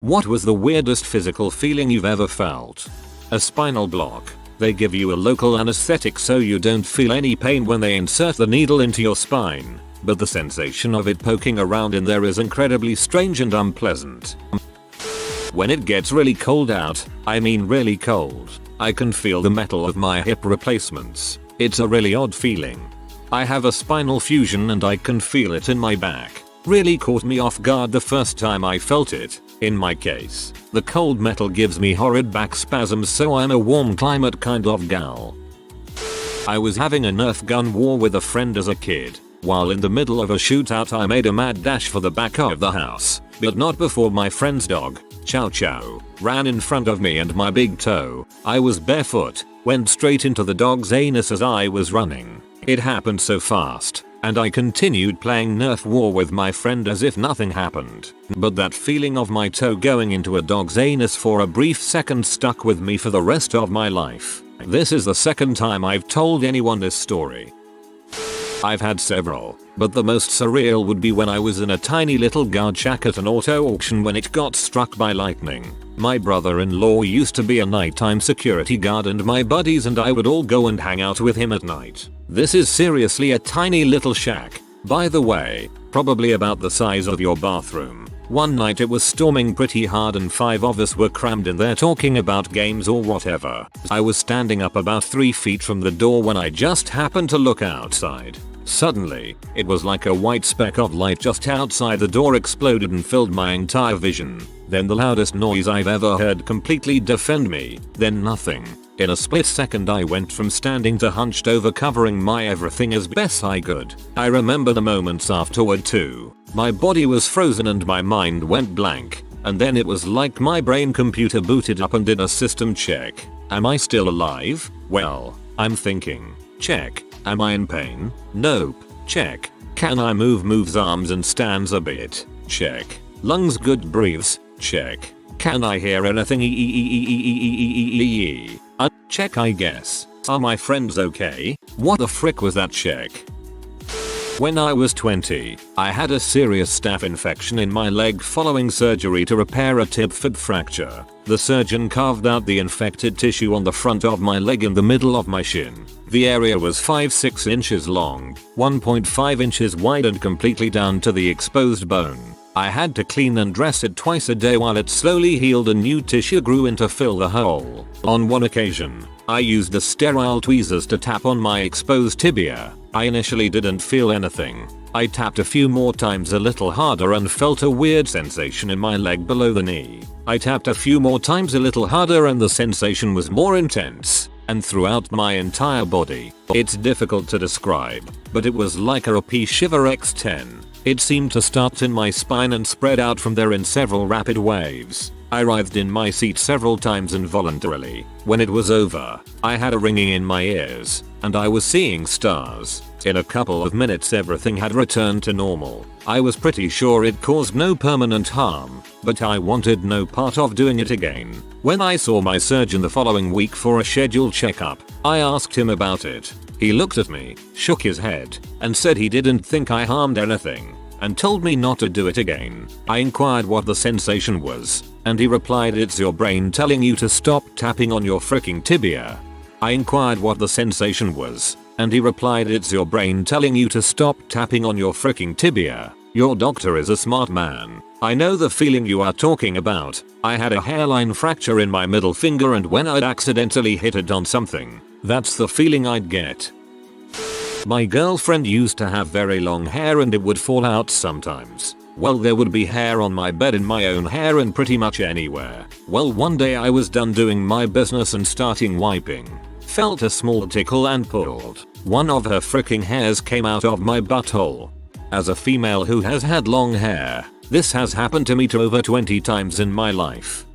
What was the weirdest physical feeling you've ever felt? A spinal block. They give you a local anesthetic so you don't feel any pain when they insert the needle into your spine, but the sensation of it poking around in there is incredibly strange and unpleasant. When it gets really cold out, I mean really cold, I can feel the metal of my hip replacements. It's a really odd feeling. I have a spinal fusion and I can feel it in my back. Really caught me off guard the first time I felt it. In my case, the cold metal gives me horrid back spasms, so I'm a warm climate kind of gal. I was having a Nerf gun war with a friend as a kid. While in the middle of a shootout, I made a mad dash for the back of the house, but not before my friend's dog, Chow Chow, ran in front of me and my big toe, I was barefoot, went straight into the dog's anus as I was running. It happened so fast, and I continued playing Nerf war with my friend as if nothing happened. But that feeling of my toe going into a dog's anus for a brief second stuck with me for the rest of my life. This is the second time I've told anyone this story. I've had several, but the most surreal would be when I was in a tiny little guard shack at an auto auction when it got struck by lightning. My brother-in-law used to be a nighttime security guard and my buddies and I would all go and hang out with him at night. This is seriously a tiny little shack. By the way, probably about the size of your bathroom. One night it was storming pretty hard and 5 of us were crammed in there talking about games or whatever. I was standing up about 3 feet from the door when I just happened to look outside. Suddenly, it was like a white speck of light just outside the door exploded and filled my entire vision. Then the loudest noise I've ever heard completely deafened me. Then nothing. In a split second I went from standing to hunched over, covering my everything as best I could. I remember the moments afterward too. My body was frozen and my mind went blank. And then it was like my brain computer booted up and did a system check. Am I still alive? Well, I'm thinking. Check. Am I in pain? Nope. Check. Can I moves arms and stands a bit? Check. Lungs good, breathes? Check. Can I hear anything? Check, I guess. Are my friends okay? What the frick was that check? When I was 20, I had a serious staph infection in my leg following surgery to repair a tib fib fracture. The surgeon carved out the infected tissue on the front of my leg in the middle of my shin. The area was 5-6 inches long, 1.5 inches wide and completely down to the exposed bone. I had to clean and dress it twice a day while it slowly healed and new tissue grew in to fill the hole. On one occasion, I used the sterile tweezers to tap on my exposed tibia. I initially didn't feel anything. I tapped a few more times a little harder and felt a weird sensation in my leg below the knee. I tapped a few more times a little harder and the sensation was more intense, and throughout my entire body. It's difficult to describe, but it was like a RP shiver x10. It seemed to start in my spine and spread out from there in several rapid waves. I writhed in my seat several times involuntarily. When it was over, I had a ringing in my ears, and I was seeing stars. In a couple of minutes everything had returned to normal. I was pretty sure it caused no permanent harm, but I wanted no part of doing it again. When I saw my surgeon the following week for a scheduled checkup, I asked him about it. He looked at me, shook his head, and said he didn't think I harmed anything, and told me not to do it again. I inquired what the sensation was, and he replied, "It's your brain telling you to stop tapping on your freaking tibia." I inquired what the sensation was, and he replied, "It's your brain telling you to stop tapping on your freaking tibia. Your doctor is a smart man. I know the feeling you are talking about. I had a hairline fracture in my middle finger and when I'd accidentally hit it on something, that's the feeling I'd get." My girlfriend used to have very long hair and it would fall out sometimes. Well, there would be hair on my bed, in my own hair, and pretty much anywhere. Well, one day I was done doing my business and starting wiping. Felt a small tickle and pulled. One of her freaking hairs came out of my butthole. As a female who has had long hair, this has happened to me over 20 times in my life.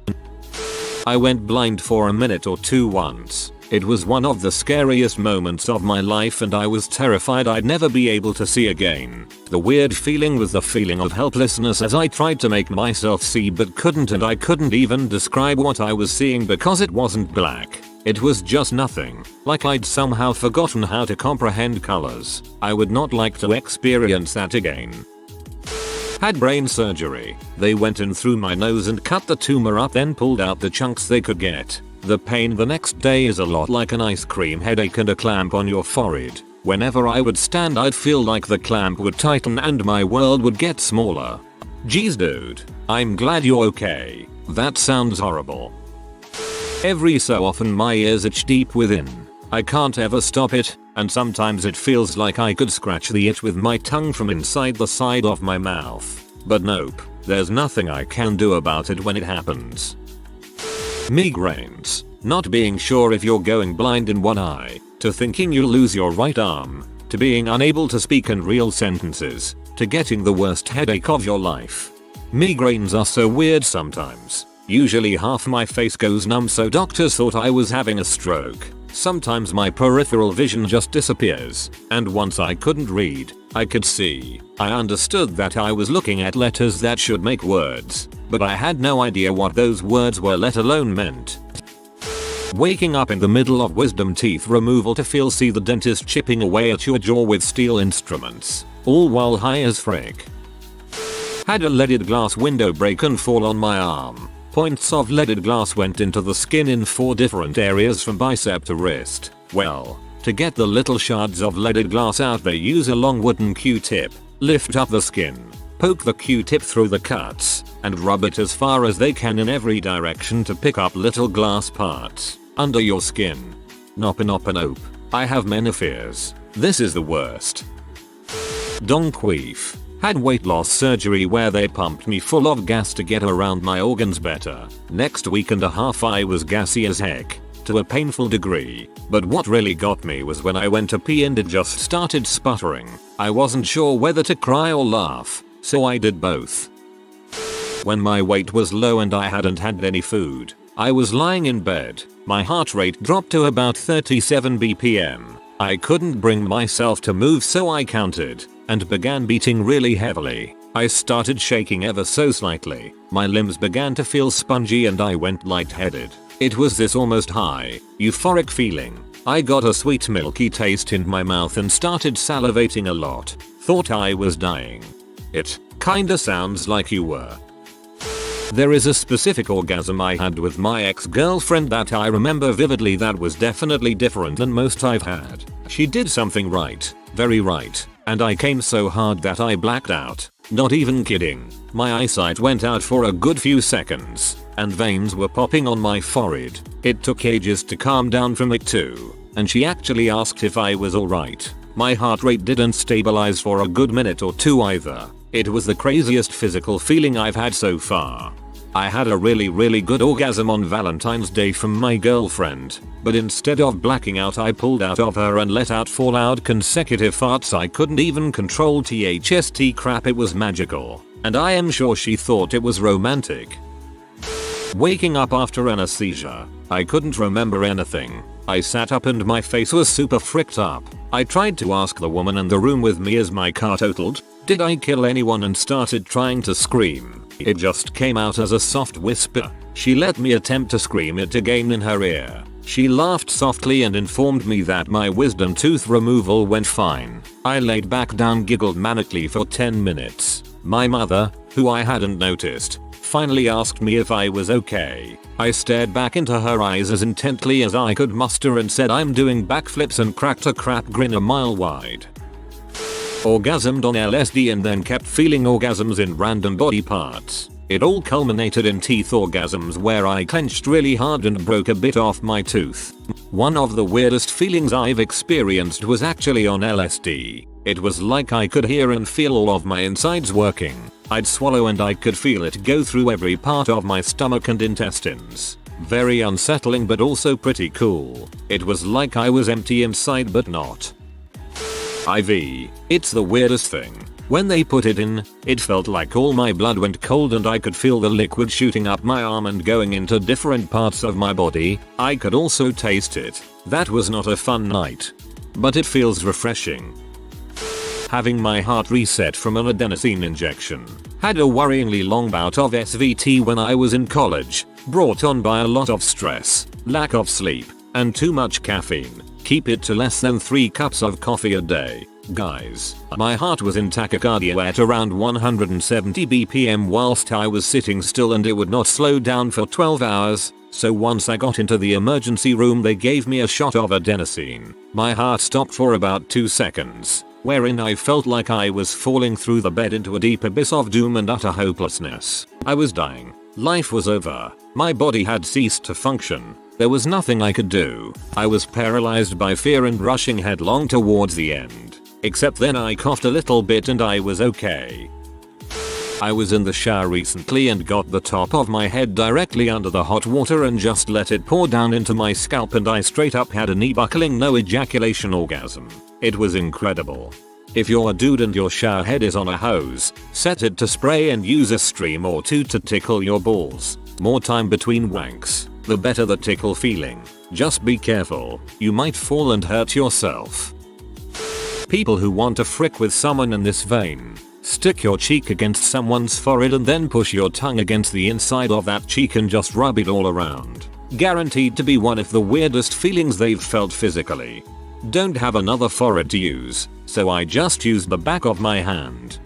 I went blind for a minute or two once. It was one of the scariest moments of my life and I was terrified I'd never be able to see again. The weird feeling was the feeling of helplessness as I tried to make myself see but couldn't, and I couldn't even describe what I was seeing because it wasn't black. It was just nothing, like I'd somehow forgotten how to comprehend colors. I would not like to experience that again. Had brain surgery. They went in through my nose and cut the tumor up, then pulled out the chunks they could get. The pain the next day is a lot like an ice cream headache and a clamp on your forehead. Whenever I would stand, I'd feel like the clamp would tighten and my world would get smaller. Geez dude, I'm glad you're okay. That sounds horrible. Every so often my ears itch deep within. I can't ever stop it, and sometimes it feels like I could scratch the itch with my tongue from inside the side of my mouth. But nope, there's nothing I can do about it when it happens. Migraines. Not being sure if you're going blind in one eye, to thinking you'll lose your right arm, to being unable to speak in real sentences, to getting the worst headache of your life. Migraines are so weird sometimes. Usually half my face goes numb, so doctors thought I was having a stroke. Sometimes my peripheral vision just disappears, and once I couldn't read, I could see. I understood that I was looking at letters that should make words, but I had no idea what those words were, let alone meant. Waking up in the middle of wisdom teeth removal to see the dentist chipping away at your jaw with steel instruments, all while high as frick. Had a leaded glass window break and fall on my arm. Points of leaded glass went into the skin in 4 different areas from bicep to wrist. Well, to get the little shards of leaded glass out, they use a long wooden Q-tip, lift up the skin, poke the Q-tip through the cuts, and rub it as far as they can in every direction to pick up little glass parts under your skin. Nope. I have many fears. This is the worst. Donqueef. Had weight loss surgery where they pumped me full of gas to get around my organs better. Next week and a half I was gassy as heck, to a painful degree. But what really got me was when I went to pee and it just started sputtering. I wasn't sure whether to cry or laugh, so I did both. When my weight was low and I hadn't had any food, I was lying in bed. My heart rate dropped to about 37 BPM. I couldn't bring myself to move, so I counted and began beating really heavily. I started shaking ever so slightly. My limbs began to feel spongy and I went lightheaded. It was this almost high, euphoric feeling. I got a sweet milky taste in my mouth and started salivating a lot. Thought I was dying. It kinda sounds like you were. There is a specific orgasm I had with my ex-girlfriend that I remember vividly that was definitely different than most I've had. She did something right, very right, and I came so hard that I blacked out. Not even kidding. My eyesight went out for a good few seconds, and veins were popping on my forehead. It took ages to calm down from it too, and she actually asked if I was alright. My heart rate didn't stabilize for a good minute or two either. It was the craziest physical feeling I've had so far. I had a really good orgasm on Valentine's Day from my girlfriend, but instead of blacking out I pulled out of her and let out 4 loud consecutive farts I couldn't even control. THST crap, it was magical, and I am sure she thought it was romantic. Waking up after anesthesia, I couldn't remember anything. I sat up and my face was super fricked up. I tried to ask the woman in the room with me as my car totaled, did I kill anyone, and started trying to scream. It just came out as a soft whisper. She let me attempt to scream it again in her ear. She laughed softly and informed me that my wisdom tooth removal went fine. I laid back down, giggled manically for 10 minutes. My mother, who I hadn't noticed, finally asked me if I was okay. I stared back into her eyes as intently as I could muster and said I'm doing backflips, and cracked a crap grin a mile wide. Orgasmed on LSD and then kept feeling orgasms in random body parts. It all culminated in teeth orgasms where I clenched really hard and broke a bit off my tooth. One of the weirdest feelings I've experienced was actually on LSD. It was like I could hear and feel all of my insides working. I'd swallow and I could feel it go through every part of my stomach and intestines. Very unsettling but also pretty cool. It was like I was empty inside but not. IV. It's the weirdest thing. When they put it in, it felt like all my blood went cold and I could feel the liquid shooting up my arm and going into different parts of my body. I could also taste it. That was not a fun night, but it feels refreshing. Having my heart reset from an adenosine injection. Had a worryingly long bout of SVT when I was in college, brought on by a lot of stress, lack of sleep, and too much caffeine. Keep it to less than 3 cups of coffee a day. Guys, my heart was in tachycardia at around 170 BPM whilst I was sitting still, and it would not slow down for 12 hours. So once I got into the emergency room, they gave me a shot of adenosine. My heart stopped for about 2 seconds, wherein I felt like I was falling through the bed into a deep abyss of doom and utter hopelessness. I was dying. Life was over. My body had ceased to function. There was nothing I could do. I was paralyzed by fear and rushing headlong towards the end. Except then I coughed a little bit and I was okay. I was in the shower recently and got the top of my head directly under the hot water and just let it pour down into my scalp, and I straight up had a knee buckling no ejaculation orgasm. It was incredible. If you're a dude and your shower head is on a hose, set it to spray and use a stream or two to tickle your balls. More time between wanks, the better the tickle feeling. Just be careful, you might fall and hurt yourself. People who want to frick with someone in this vein. Stick your cheek against someone's forehead and then push your tongue against the inside of that cheek and just rub it all around. Guaranteed to be one of the weirdest feelings they've felt physically. Don't have another forehead to use, so I just used the back of my hand.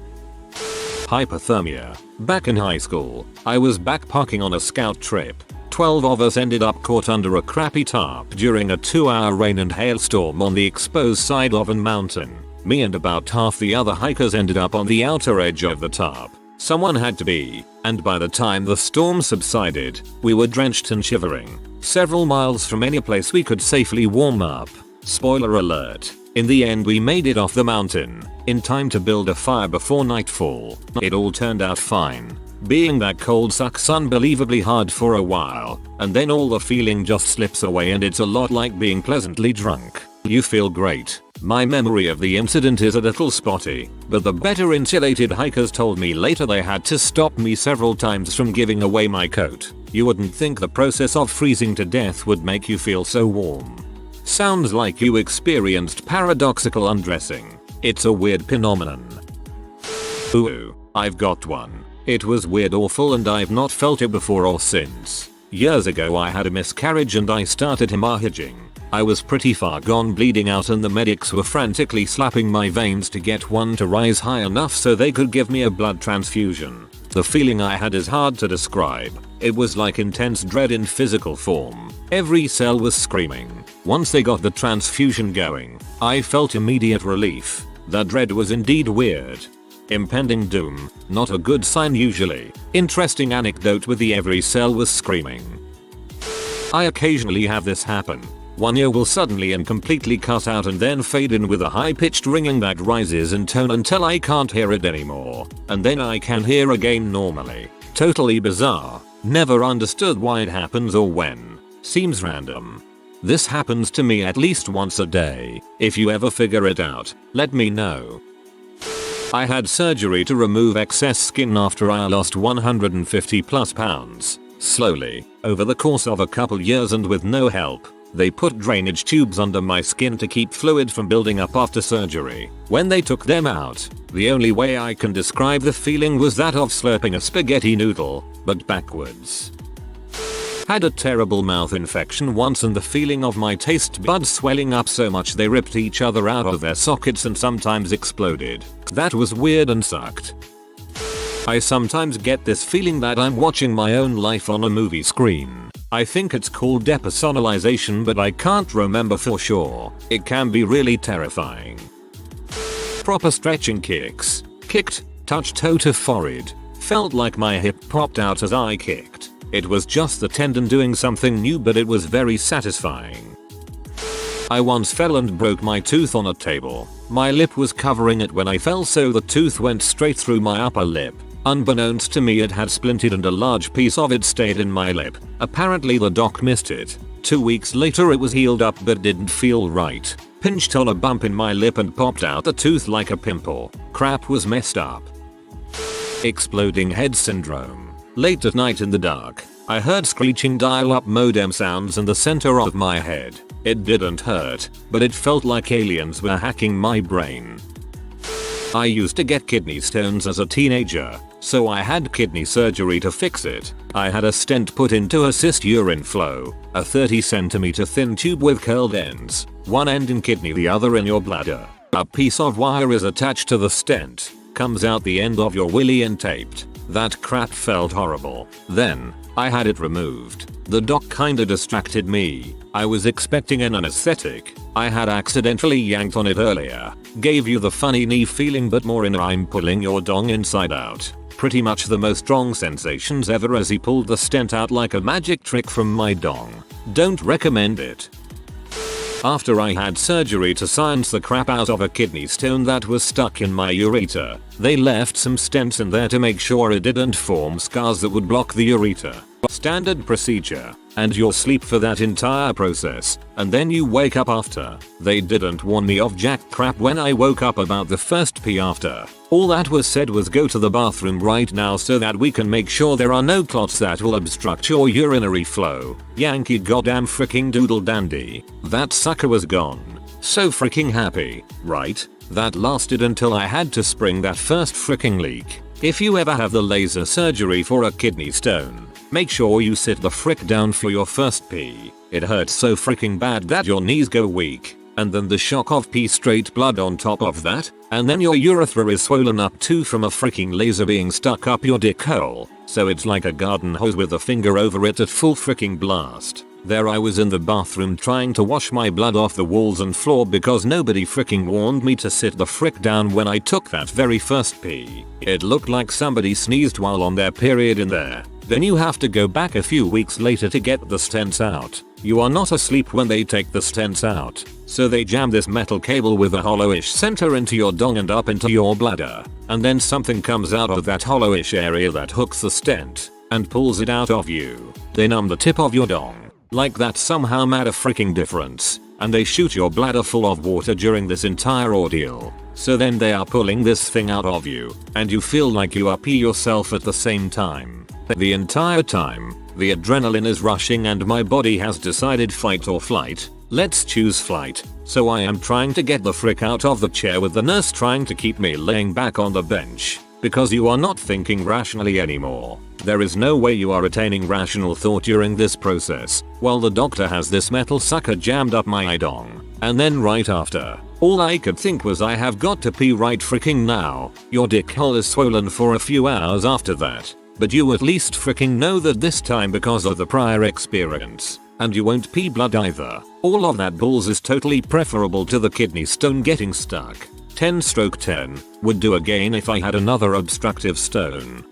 Hypothermia. Back in high school, I was backpacking on a scout trip. 12 of us ended up caught under a crappy tarp during a 2-hour rain and hailstorm on the exposed side of a mountain. Me and about half the other hikers ended up on the outer edge of the tarp. Someone had to be, and by the time the storm subsided, we were drenched and shivering, several miles from any place we could safely warm up. Spoiler alert, in the end we made it off the mountain, in time to build a fire before nightfall. It all turned out fine. Being that cold sucks unbelievably hard for a while, and then all the feeling just slips away and it's a lot like being pleasantly drunk. You feel great. My memory of the incident is a little spotty, but the better insulated hikers told me later they had to stop me several times from giving away my coat. You wouldn't think the process of freezing to death would make you feel so warm. Sounds like you experienced paradoxical undressing. It's a weird phenomenon. Ooh, I've got one. It was weird, awful, and I've not felt it before or since. Years ago I had a miscarriage and I started hemorrhaging. I was pretty far gone, bleeding out, and the medics were frantically slapping my veins to get one to rise high enough so they could give me a blood transfusion. The feeling I had is hard to describe. It was like intense dread in physical form. Every cell was screaming. Once they got the transfusion going, I felt immediate relief. The dread was indeed weird. Impending doom, not a good sign usually. Interesting anecdote with the every cell was screaming. I occasionally have this happen. One ear will suddenly and completely cut out and then fade in with a high-pitched ringing that rises in tone until I can't hear it anymore, and then I can hear again normally. Totally bizarre. Never understood why it happens or when. Seems random. This happens to me at least once a day. If you ever figure it out, let me know. I had surgery to remove excess skin after I lost 150 plus pounds. Slowly, over the course of a couple years and with no help. They put drainage tubes under my skin to keep fluid from building up after surgery. When they took them out, the only way I can describe the feeling was that of slurping a spaghetti noodle, but backwards. Had a terrible mouth infection once and the feeling of my taste buds swelling up so much they ripped each other out of their sockets and sometimes exploded. That was weird and sucked. I sometimes get this feeling that I'm watching my own life on a movie screen. I think it's called depersonalization, but I can't remember for sure. It can be really terrifying. Proper stretching kicks. Kicked, touched toe to forehead. Felt like my hip popped out as I kicked. It was just the tendon doing something new, but it was very satisfying. I once fell and broke my tooth on a table. My lip was covering it when I fell, so the tooth went straight through my upper lip. Unbeknownst to me, it had splintered and a large piece of it stayed in my lip. Apparently the doc missed it. 2 weeks later it was healed up but didn't feel right. Pinched on a bump in my lip and popped out a tooth like a pimple. Crap was messed up. Exploding head syndrome. Late at night in the dark, I heard screeching dial-up modem sounds in the center of my head. It didn't hurt, but it felt like aliens were hacking my brain. I used to get kidney stones as a teenager, so I had kidney surgery to fix it. I had a stent put in to assist urine flow, a 30 centimeter thin tube with curled ends, one end in kidney, the other in your bladder. A piece of wire is attached to the stent, comes out the end of your willy and taped. That crap felt horrible. Then, I had it removed. The doc kinda distracted me. I was expecting an anesthetic. I had accidentally yanked on it earlier. Gave you the funny knee feeling but more in I'm pulling your dong inside out. Pretty much the most strong sensations ever as he pulled the stent out like a magic trick from my dong. Don't recommend it. After I had surgery to science the crap out of a kidney stone that was stuck in my ureter, they left some stents in there to make sure it didn't form scars that would block the ureter. Standard procedure. And you'll sleep for that entire process, and then you wake up after. They didn't warn me of jack crap when I woke up about the first pee after. All that was said was go to the bathroom right now so that we can make sure there are no clots that will obstruct your urinary flow. Yankee goddamn freaking doodle dandy. That sucker was gone. So freaking happy, right? That lasted until I had to spring that first freaking leak. If you ever have the laser surgery for a kidney stone, make sure you sit the frick down for your first pee. It hurts so freaking bad that your knees go weak. And then the shock of pee straight blood on top of that. And then your urethra is swollen up too from a freaking laser being stuck up your dick hole. So it's like a garden hose with a finger over it at full freaking blast. There I was in the bathroom trying to wash my blood off the walls and floor because nobody freaking warned me to sit the frick down when I took that very first pee. It looked like somebody sneezed while on their period in there. Then you have to go back a few weeks later to get the stents out. You are not asleep when they take the stents out. So they jam this metal cable with a hollowish center into your dong and up into your bladder. And then something comes out of that hollowish area that hooks the stent and pulls it out of you. They numb the tip of your dong. Like that somehow made a freaking difference. And they shoot your bladder full of water during this entire ordeal. So then they are pulling this thing out of you. And you feel like you are pee yourself at the same time. The entire time, the adrenaline is rushing and my body has decided fight or flight. Let's choose flight. So I am trying to get the frick out of the chair with the nurse trying to keep me laying back on the bench. Because you are not thinking rationally anymore. There is no way you are attaining rational thought during this process, while the doctor has this metal sucker jammed up my dong. And then right after, all I could think was I have got to pee right freaking now. Your dick hole is swollen for a few hours after that. But you at least freaking know that this time because of the prior experience. And you won't pee blood either. All of that balls is totally preferable to the kidney stone getting stuck. 10/10 would do again if I had another obstructive stone.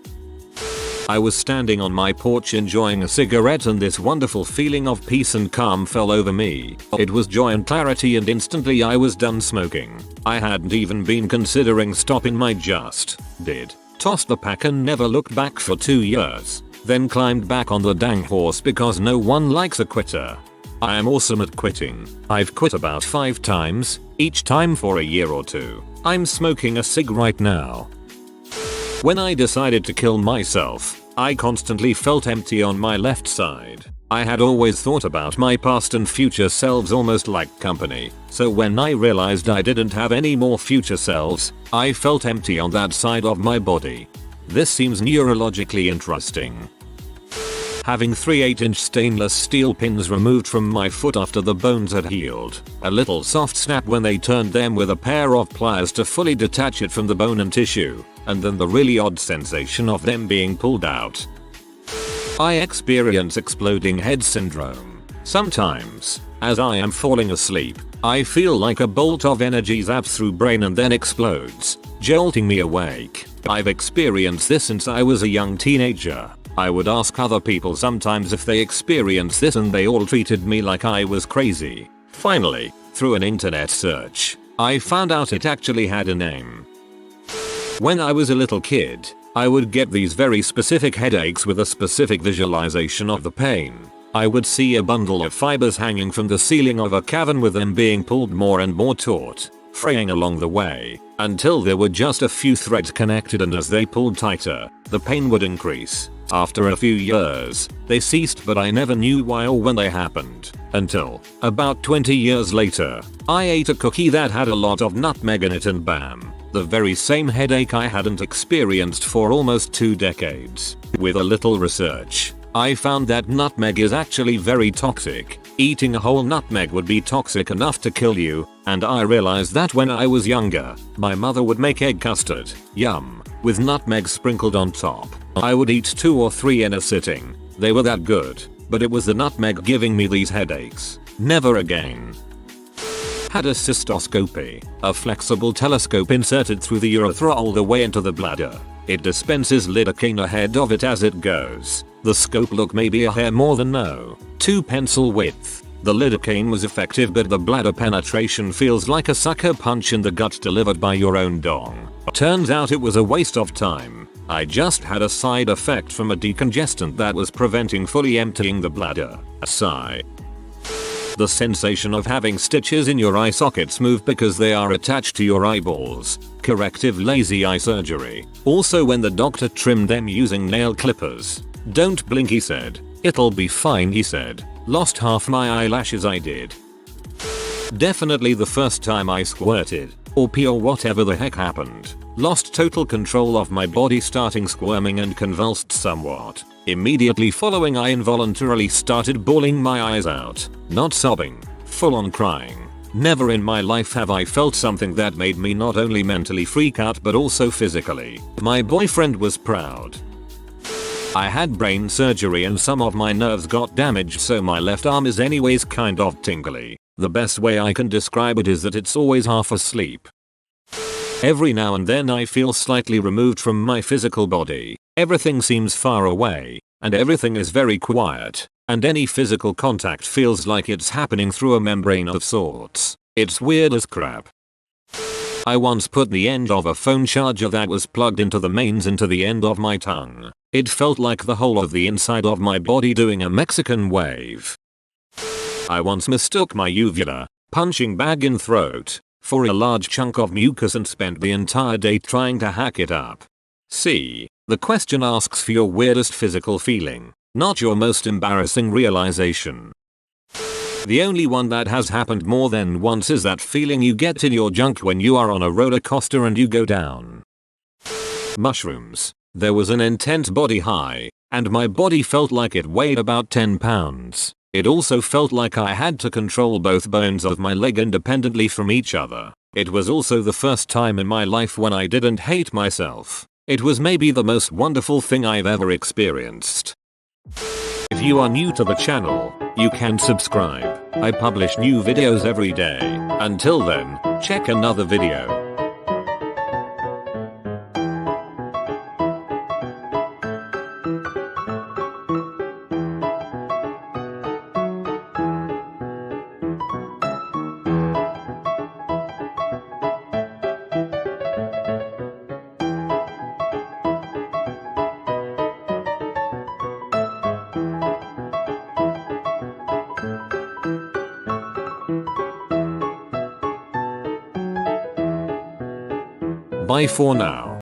I was standing on my porch enjoying a cigarette and this wonderful feeling of peace and calm fell over me. It was joy and clarity and instantly I was done smoking. I hadn't even been considering stopping, my just did. Tossed the pack and never looked back for 2 years. Then climbed back on the dang horse because no one likes a quitter. I am awesome at quitting. I've quit about 5 times, each time for a year or 2. I'm smoking a cig right now. When I decided to kill myself, I constantly felt empty on my left side. I had always thought about my past and future selves almost like company, so when I realized I didn't have any more future selves, I felt empty on that side of my body. This seems neurologically interesting. Having 3 8-inch stainless steel pins removed from my foot after the bones had healed. A little soft snap when they turned them with a pair of pliers to fully detach it from the bone and tissue. And then the really odd sensation of them being pulled out. I experience exploding head syndrome. Sometimes, as I am falling asleep, I feel like a bolt of energy zaps through brain and then explodes, jolting me awake. I've experienced this since I was a young teenager. I would ask other people sometimes if they experienced this and they all treated me like I was crazy. Finally, through an internet search, I found out it actually had a name. When I was a little kid, I would get these very specific headaches with a specific visualization of the pain. I would see a bundle of fibers hanging from the ceiling of a cavern with them being pulled more and more taut, fraying along the way, until there were just a few threads connected, and as they pulled tighter, the pain would increase. After a few years, they ceased, but I never knew why or when they happened. Until, about 20 years later, I ate a cookie that had a lot of nutmeg in it and bam. The very same headache I hadn't experienced for almost 2 decades. With a little research, I found that nutmeg is actually very toxic. Eating a whole nutmeg would be toxic enough to kill you, and I realized that when I was younger. My mother would make egg custard, yum, with nutmeg sprinkled on top. I would eat 2 or 3 in a sitting. They were that good, but it was the nutmeg giving me these headaches. Never again. Had a cystoscopy, a flexible telescope inserted through the urethra all the way into the bladder. It dispenses lidocaine ahead of it as it goes. The scope look maybe a hair more than no. 2 pencil width. The lidocaine was effective, but the bladder penetration feels like a sucker punch in the gut delivered by your own dong. Turns out it was a waste of time. I just had a side effect from a decongestant that was preventing fully emptying the bladder. A sigh. The sensation of having stitches in your eye sockets move because they are attached to your eyeballs. Corrective lazy eye surgery. Also when the doctor trimmed them using nail clippers. Don't blink, he said. It'll be fine, he said. Lost half my eyelashes, I did. Definitely the first time I squirted, or pee or whatever the heck happened. Lost total control of my body, starting squirming and convulsed somewhat. Immediately following, I involuntarily started bawling my eyes out. Not sobbing, full on crying. Never in my life have I felt something that made me not only mentally freak out but also physically. My boyfriend was proud. I had brain surgery and some of my nerves got damaged, so my left arm is anyways kind of tingly. The best way I can describe it is that it's always half asleep. Every now and then I feel slightly removed from my physical body. Everything seems far away, and everything is very quiet, and any physical contact feels like it's happening through a membrane of sorts. It's weird as crap. I once put the end of a phone charger that was plugged into the mains into the end of my tongue. It felt like the whole of the inside of my body doing a Mexican wave. I once mistook my uvula, punching bag in throat, for a large chunk of mucus and spent the entire day trying to hack it up. See, the question asks for your weirdest physical feeling, not your most embarrassing realization. The only one that has happened more than once is that feeling you get in your junk when you are on a roller coaster and you go down. Mushrooms. There was an intense body high, and my body felt like it weighed about 10 pounds. It also felt like I had to control both bones of my leg independently from each other. It was also the first time in my life when I didn't hate myself. It was maybe the most wonderful thing I've ever experienced. If you are new to the channel, you can subscribe. I publish new videos every day. Until then, check another video. Bye for now.